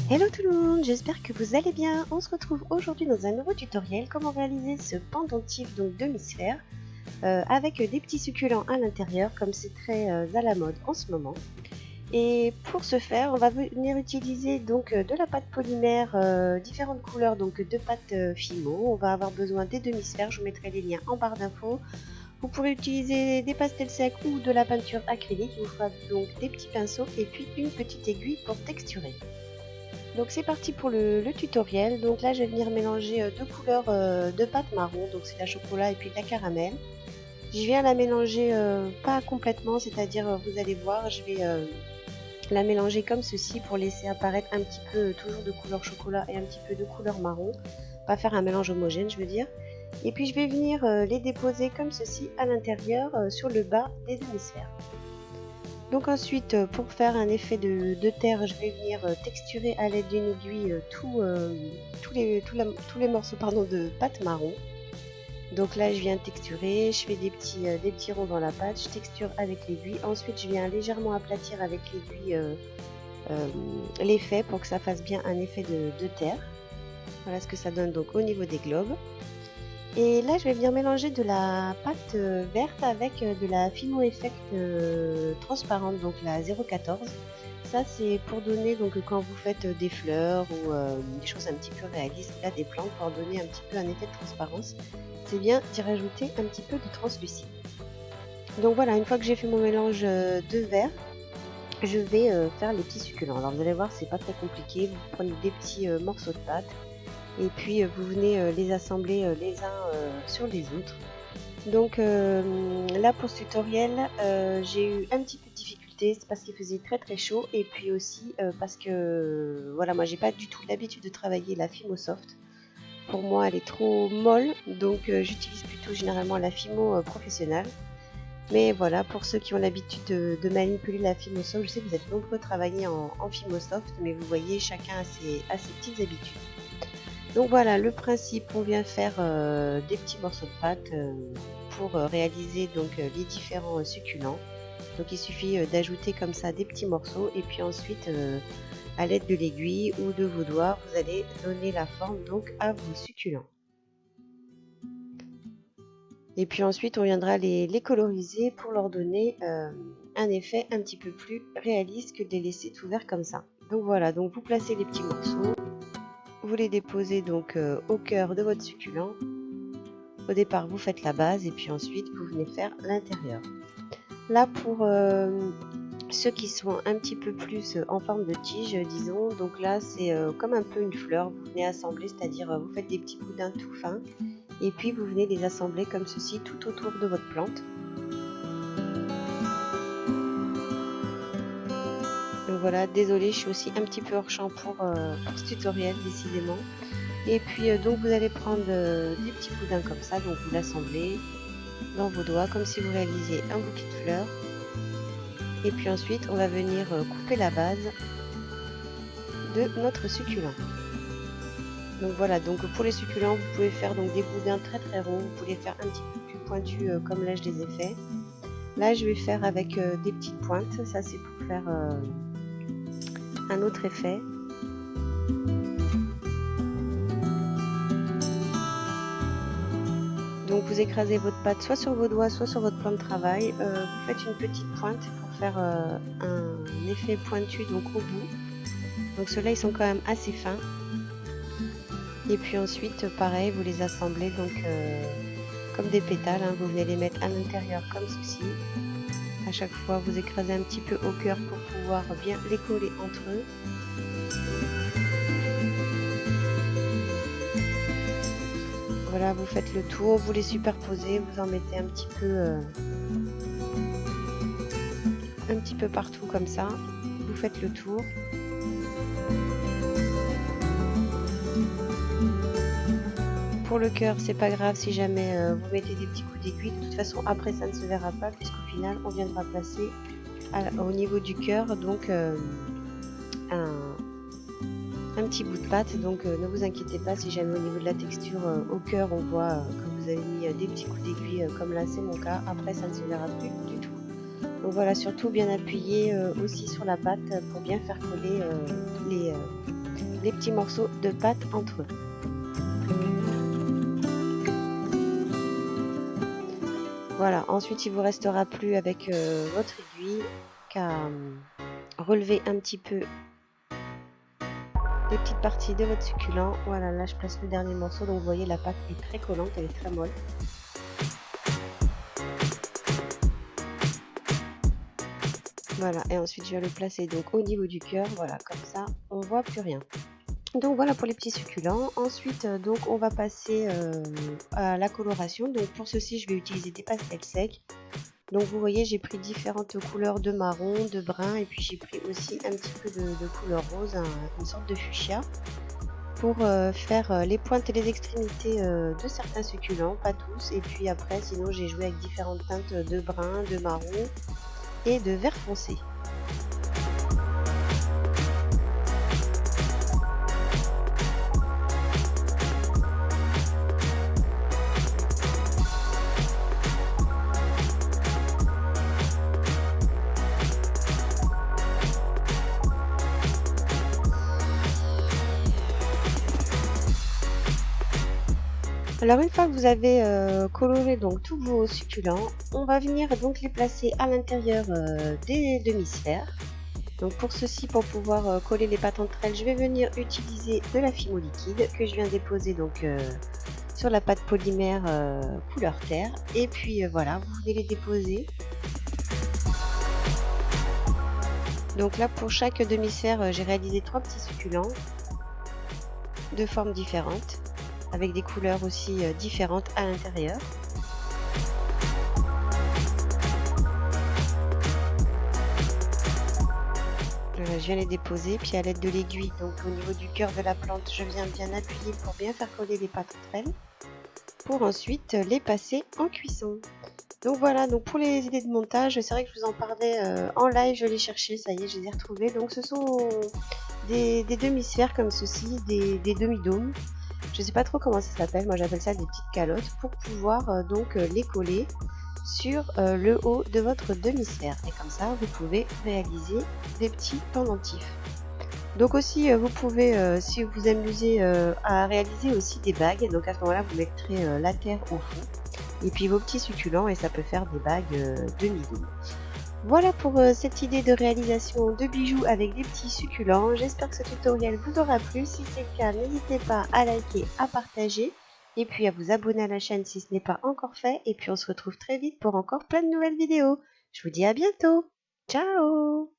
Hello tout le monde, j'espère que vous allez bien. On se retrouve aujourd'hui dans un nouveau tutoriel comment réaliser ce pendentif donc demi-sphère avec des petits succulents à l'intérieur comme c'est très à la mode en ce moment. Et pour ce faire, on va venir utiliser donc de la pâte polymère, différentes couleurs donc de pâte Fimo. On va avoir besoin des demi-sphères, je vous mettrai les liens en barre d'infos. Vous pourrez utiliser des pastels secs ou de la peinture acrylique. Il vous fera donc des petits pinceaux et puis une petite aiguille pour texturer. Donc c'est parti pour le tutoriel. Donc là je vais venir mélanger deux couleurs de pâte marron, donc c'est la chocolat et puis de la caramel. Je viens la mélanger pas complètement, c'est-à-dire vous allez voir, je vais la mélanger comme ceci pour laisser apparaître un petit peu toujours de couleur chocolat et un petit peu de couleur marron. Pas faire un mélange homogène je veux dire. Et puis je vais venir les déposer comme ceci à l'intérieur sur le bas des demi-sphères. Donc ensuite, pour faire un effet de terre, je vais venir texturer à l'aide d'une aiguille tous les morceaux de pâte marron. Donc là, je viens texturer, je fais des petits ronds dans la pâte, je texture avec l'aiguille. Ensuite, je viens légèrement aplatir avec l'aiguille l'effet pour que ça fasse bien un effet de terre. Voilà ce que ça donne donc au niveau des globes. Et là, je vais venir mélanger de la pâte verte avec de la Fimo Effect transparente, donc la 014. Ça, c'est pour donner, donc quand vous faites des fleurs ou des choses un petit peu réalistes, là des plantes, pour donner un petit peu un effet de transparence, c'est bien d'y rajouter un petit peu de translucide. Donc voilà, une fois que j'ai fait mon mélange de vert, je vais faire les petits succulents. Alors vous allez voir, c'est pas très compliqué. Vous prenez des petits morceaux de pâte et puis vous venez les assembler les uns sur les autres. Donc là pour ce tutoriel j'ai eu un petit peu de difficulté, c'est parce qu'il faisait très très chaud et puis aussi parce que voilà, moi j'ai pas du tout l'habitude de travailler la Fimo Soft. Pour moi elle est trop molle, donc j'utilise plutôt généralement la Fimo professionnelle. Mais voilà, pour ceux qui ont l'habitude de manipuler la Fimo Soft, je sais que vous êtes nombreux à travailler en Fimo Soft, mais vous voyez, chacun a ses petites habitudes. Donc voilà le principe, on vient faire des petits morceaux de pâte pour réaliser donc les différents succulents. Donc il suffit d'ajouter comme ça des petits morceaux et puis ensuite à l'aide de l'aiguille ou de vos doigts, vous allez donner la forme donc à vos succulents. Et puis ensuite on viendra les coloriser pour leur donner un effet un petit peu plus réaliste que de les laisser tout verts comme ça. Donc voilà, donc vous placez les petits morceaux. Vous les déposez donc au cœur de votre succulent. Au départ, vous faites la base et puis ensuite, vous venez faire l'intérieur. Là, pour ceux qui sont un petit peu plus en forme de tige, disons, donc là, c'est comme un peu une fleur. Vous venez assembler, c'est-à-dire vous faites des petits boudins tout fins et puis vous venez les assembler comme ceci tout autour de votre plante. Donc voilà, désolée, je suis aussi un petit peu hors champ pour ce tutoriel, décidément. Et puis donc vous allez prendre des petits boudins comme ça, donc vous l'assemblez dans vos doigts comme si vous réalisiez un bouquet de fleurs. Et puis ensuite on va venir couper la base de notre succulent. Donc voilà, donc pour les succulents vous pouvez faire donc des boudins très très ronds, vous pouvez les faire un petit peu plus pointus comme là je les ai fait. Là je vais faire avec des petites pointes, ça c'est pour faire un autre effet. Donc vous écrasez votre pâte soit sur vos doigts, soit sur votre plan de travail. Vous faites une petite pointe pour faire un effet pointu donc au bout. Donc ceux-là ils sont quand même assez fins. Et puis ensuite pareil, vous les assemblez donc comme des pétales. Hein. Vous venez les mettre à l'intérieur comme ceci. À chaque fois vous écrasez un petit peu au cœur pour pouvoir bien les coller entre eux. Voilà, vous faites le tour, vous les superposez, vous en mettez un petit peu partout comme ça. Vous faites le tour. Pour le cœur, c'est pas grave si jamais vous mettez des petits coups d'aiguille. De toute façon, après ça ne se verra pas puisqu'au final, on viendra placer au niveau du cœur donc un petit bout de pâte. Donc ne vous inquiétez pas si jamais au niveau de la texture au cœur, on voit que vous avez mis des petits coups d'aiguille comme là, c'est mon cas. Après, ça ne se verra plus du tout. Donc voilà, surtout bien appuyer aussi sur la pâte pour bien faire coller les petits morceaux de pâte entre eux. Voilà, ensuite il vous restera plus avec votre aiguille qu'à relever un petit peu les petites parties de votre succulent. Voilà, là je place le dernier morceau, donc vous voyez la pâte est très collante, elle est très molle. Voilà, et ensuite je vais le placer donc au niveau du cœur, voilà, comme ça on voit plus rien. Donc voilà pour les petits succulents. Ensuite donc on va passer à la coloration. Donc pour ceci je vais utiliser des pastels secs. Donc vous voyez j'ai pris différentes couleurs de marron, de brun, et puis j'ai pris aussi un petit peu de couleur rose, une sorte de fuchsia, pour faire les pointes et les extrémités de certains succulents, pas tous. Et puis après sinon j'ai joué avec différentes teintes de brun, de marron et de vert foncé. Alors une fois que vous avez coloré donc tous vos succulents, on va venir donc les placer à l'intérieur des demi-sphères. Donc pour ceci, pour pouvoir coller les pâtes entre elles, je vais venir utiliser de la Fimo liquide que je viens déposer donc sur la pâte polymère couleur terre. Et puis voilà, vous venez les déposer. Donc là pour chaque demi-sphère, j'ai réalisé 3 petits succulents de formes différentes, avec des couleurs aussi différentes à l'intérieur. Je viens les déposer, puis à l'aide de l'aiguille, donc au niveau du cœur de la plante, je viens bien appuyer pour bien faire coller les pâtes entre elles, pour ensuite les passer en cuisson. Donc voilà, donc pour les idées de montage, c'est vrai que je vous en parlais en live, je les cherchais, ça y est, je les ai retrouvées. Donc ce sont des demi-sphères comme ceci, des demi-dômes. Je sais pas trop comment ça s'appelle, moi j'appelle ça des petites calottes, pour pouvoir donc les coller sur le haut de votre demi-sphère. Et comme ça, vous pouvez réaliser des petits pendentifs. Donc aussi, vous pouvez, si vous vous amusez, à réaliser aussi des bagues. Donc à ce moment-là, vous mettrez la terre au fond. Et puis vos petits succulents, et ça peut faire des bagues demi-doubles. Voilà pour cette idée de réalisation de bijoux avec des petits succulents. J'espère que ce tutoriel vous aura plu. Si c'est le cas, n'hésitez pas à liker, à partager et puis à vous abonner à la chaîne si ce n'est pas encore fait. Et puis on se retrouve très vite pour encore plein de nouvelles vidéos. Je vous dis à bientôt. Ciao!